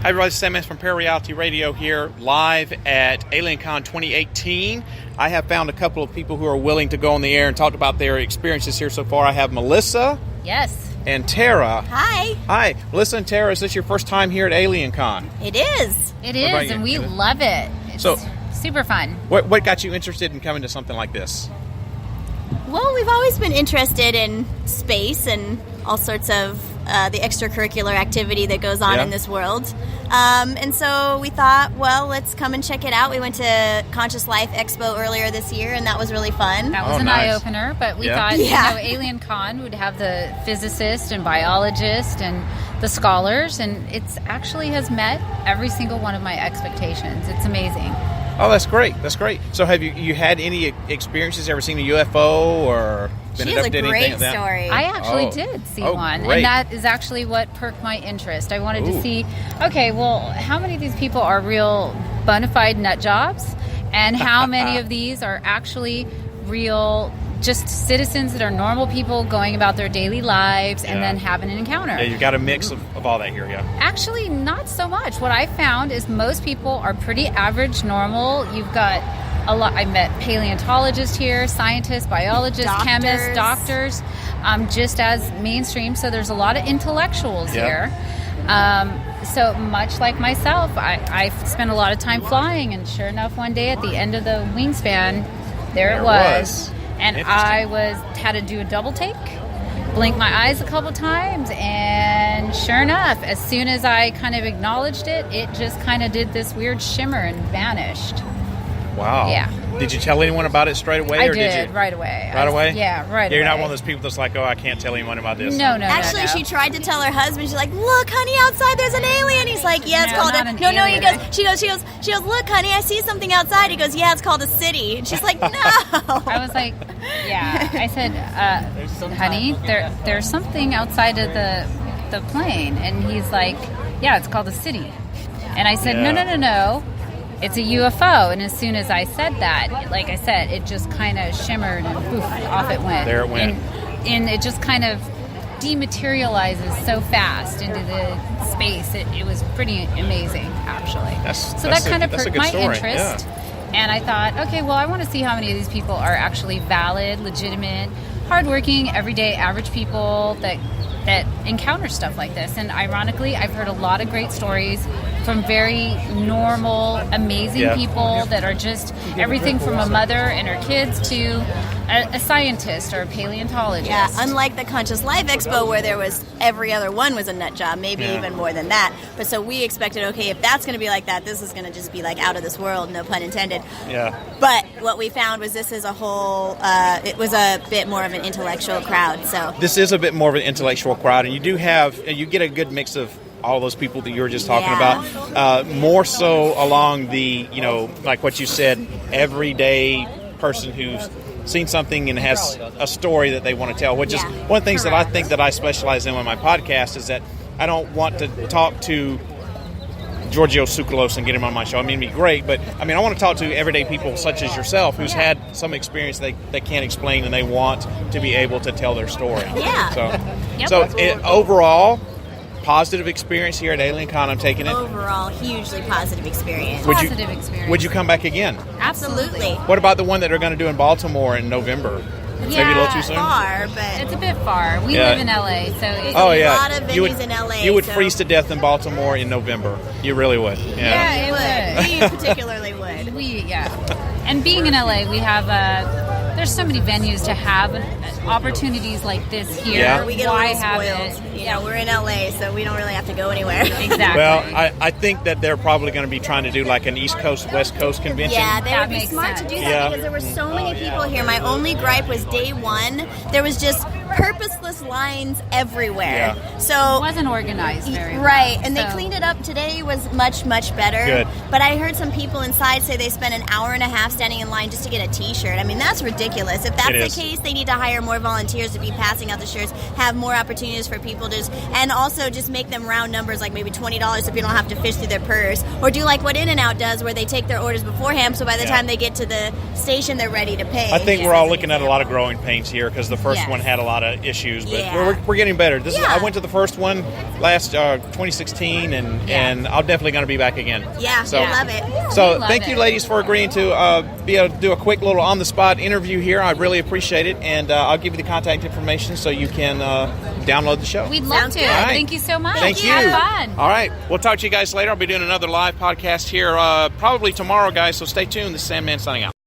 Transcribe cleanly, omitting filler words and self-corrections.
Hi everybody, Sam S. from Parareality Radio here, live at AlienCon 2018. I have found a couple of people who are willing to go on the air and talk about their experiences here so far. I have Melissa. Yes. And Tara. Hi. Hi. Melissa and Tara, is this your first time here at AlienCon? It is. It is, and we love it. It's super fun. What got you interested in coming to something like this? Well, we've always been interested in space and all sorts of the extracurricular activity that goes on in this world. And so we thought, well, let's come and check it out. We went to Conscious Life Expo earlier this year, and that was really fun. That was an eye-opener, but we thought, AlienCon would have the physicist and biologist and the scholars, and it's actually has met every single one of my expectations. It's amazing. Oh, that's great. That's great. So have you had any experiences, ever seen a UFO or been She has a anything great like that? story. I actually did see one, great. and that is actually what perked my interest. I wanted to see, okay, well, how many of these people are real bona fide nut jobs, and how many of these are actually real just citizens that are normal people going about their daily lives and then having an encounter. Yeah, you've got a mix of all that here, Actually, not so much. What I found is most people are pretty average, normal. You've got a lot. I met paleontologists here, scientists, biologists, chemists, doctors, just as mainstream. So there's a lot of intellectuals here. So much like myself, I spent a lot of time flying, and sure enough, one day at the end of the wingspan, there it was. And I had to do a double take, blink my eyes a couple times, and sure enough, as soon as I kind of acknowledged it, it just kind of did this weird shimmer and vanished. Wow. Yeah. Did you tell anyone about it straight away? I or did you? right away. Right away? Yeah, right away. You're not one of those people that's like, oh, I can't tell anyone about this. No. Actually, she tried to tell her husband. She's like, "Look, honey, outside there's an alien." He's like, "Yeah, it's called a." No. He goes. She goes. "Look, honey, I see something outside." He goes, "Yeah, it's called a city." And she's like, "No." I was like, "Yeah." I said, "Honey, there's something outside of the plane," and he's like, "Yeah, it's called a city." And I said, "No. It's a UFO." And as soon as I said that, like I said, it just kind of shimmered and poof, off it went. There it went. And it just kind of dematerializes so fast into the space. It was pretty amazing, actually. That kind of perked my interest. Yeah. And I thought, okay, well, I want to see how many of these people are actually valid, legitimate, hardworking, everyday, average people that encounter stuff like this. And ironically, I've heard a lot of great stories from very normal, amazing people that are just everything from a mother and her kids to a scientist or a paleontologist. Yeah, unlike the Conscious Life Expo where there was every other one was a nut job, maybe even more than that. But so we expected, okay, if that's going to be like that, this is going to just be like out of this world, no pun intended. Yeah. But what we found was this is a whole, it was a bit more of an intellectual crowd. So this is a bit more of an intellectual crowd, and you get a good mix of all those people that you were just talking about. More so along the, like what you said, everyday person who's seen something and has a story that they want to tell, which is one of the things that I think that I specialize in on my podcast is that I don't want to talk to Giorgio Tsoukalos and get him on my show. I mean, it'd be great, but I want to talk to everyday people such as yourself who's had some experience they can't explain and they want to be able to tell their story. Yeah. So overall, positive experience here at AlienCon, I'm taking it. Overall, hugely positive experience. Would you come back again? Absolutely. What about the one that they're going to do in Baltimore in November? Maybe a little too soon? Far, but it's a bit far. We live in LA, so it's a lot of venues in LA. You would freeze to death in Baltimore in November. You really would. Yeah, it would. We particularly would. And being in LA, we have there's so many venues to have opportunities like this here. Yeah. We get a little spoiled. Yeah, we're in LA, so we don't really have to go anywhere. Exactly. Well, I think that they're probably going to be trying to do like an East Coast, West Coast convention. Yeah, they would be smart to do that because there were so many people here. My only gripe was day one, there was just purposeless lines everywhere. Yeah. So it wasn't organized very well. Right, and they cleaned it up today was much, much better. Good. But I heard some people inside say they spent an hour and a half standing in line just to get a t-shirt. I mean, that's ridiculous. If that's the case, they need to hire more volunteers to be passing out the shirts, have more opportunities for people to and also just make them round numbers, like maybe $20 so people don't have to fish through their purse, or do like what In-N-Out does where they take their orders beforehand so by the time they get to the station they're ready to pay. I think we're all looking at a lot of growing pains here because the first one had a lot of issues, but Yeah. we're getting better. Yeah. I went to the first one last 2016, and I'm definitely going to be back again. Yeah, So- I love it. So We love thank you, it. ladies, for agreeing to be able to do a quick little on-the-spot interview here. I really appreciate it, and I'll give you the contact information so you can download the show. We'd love Sounds to. good. All right. Thank you so much. Thank you. Have fun. All right. We'll talk to you guys later. I'll be doing another live podcast here probably tomorrow, guys, so stay tuned. This is Sandman signing out.